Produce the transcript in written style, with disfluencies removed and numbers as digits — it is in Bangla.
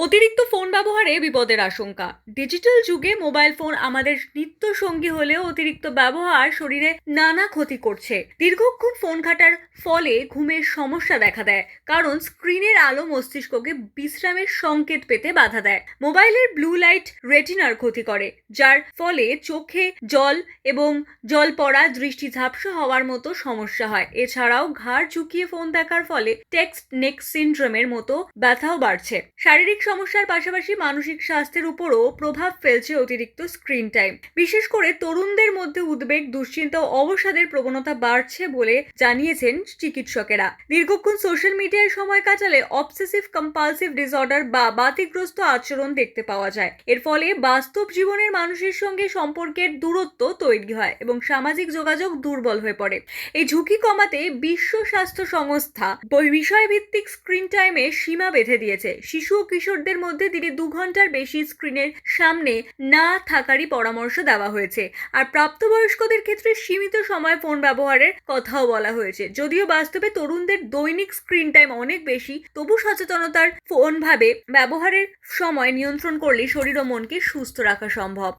অতিরিক্ত ফোন ব্যবহারে বিপদের আশঙ্কা। ডিজিটাল যুগে মোবাইল ফোন আমাদের নিত্য সঙ্গী হলেও অতিরিক্ত ব্যবহার শরীরে নানা ক্ষতি করছে। দীর্ঘক্ষণ ফোন ঘাটার ফলে ঘুমের সমস্যা দেখা দেয়, কারণ স্ক্রিনের আলো মস্তিষ্ককে বিশ্রামের সংকেত পেতে বাধা দেয়। মোবাইলের ব্লু লাইট রেটিনার ক্ষতি করে, যার ফলে চোখে জল এবং জল পড়া, দৃষ্টি ঝাপসা হওয়ার মতো সমস্যা হয়। এছাড়াও ঘাড় ঝুঁকিয়ে ফোন দেখার ফলে টেক্সট নেক সিনড্রোমের মতো ব্যথাও বাড়ছে। শারীরিক সমস্যার পাশাপাশি মানসিক স্বাস্থ্যের উপরও প্রভাব ফেলছে অতিরিক্ত স্ক্রিন টাইম। বিশেষ করে তরুণদের মধ্যে উদ্বেগ, দুশ্চিন্তা ও অবসাদের প্রবণতা বাড়ছে বলে জানিয়েছেন চিকিৎসকেরা। দীর্ঘক্ষণ সোশ্যাল মিডিয়ায় সময় কাটালে অবসেসিভ কম্পালসিভ ডিসঅর্ডার বা বাতিগ্রস্ত আচরণ দেখতে পাওয়া যায়। এর ফলে বাস্তব জীবনের মানুষের সঙ্গে সম্পর্কের দূরত্ব তৈরি হয় এবং সামাজিক যোগাযোগ দুর্বল হয়ে পড়ে। এই ঝুঁকি কমাতে বিশ্ব স্বাস্থ্য সংস্থা বিষয়ভিত্তিক স্ক্রিন টাইমে সীমা বেঁধে দিয়েছে। শিশু ও কিশোরদের মধ্যে দিনে 2 ঘন্টার বেশি স্ক্রিনের সামনে না থাকারই পরামর্শ দেওয়া হয়েছে। আর প্রাপ্তবয়স্কদের ক্ষেত্রে সীমিত সময় ফোন ব্যবহারের কথাও বলা হয়েছে। যদিও বাস্তবে তরুণদের দৈনিক স্ক্রিন টাইম অনেক বেশি, তবু সচেতনতার ফোন ব্যবহারের সময় নিয়ন্ত্রণ করলে শরীর ও মনকে সুস্থ রাখা সম্ভব।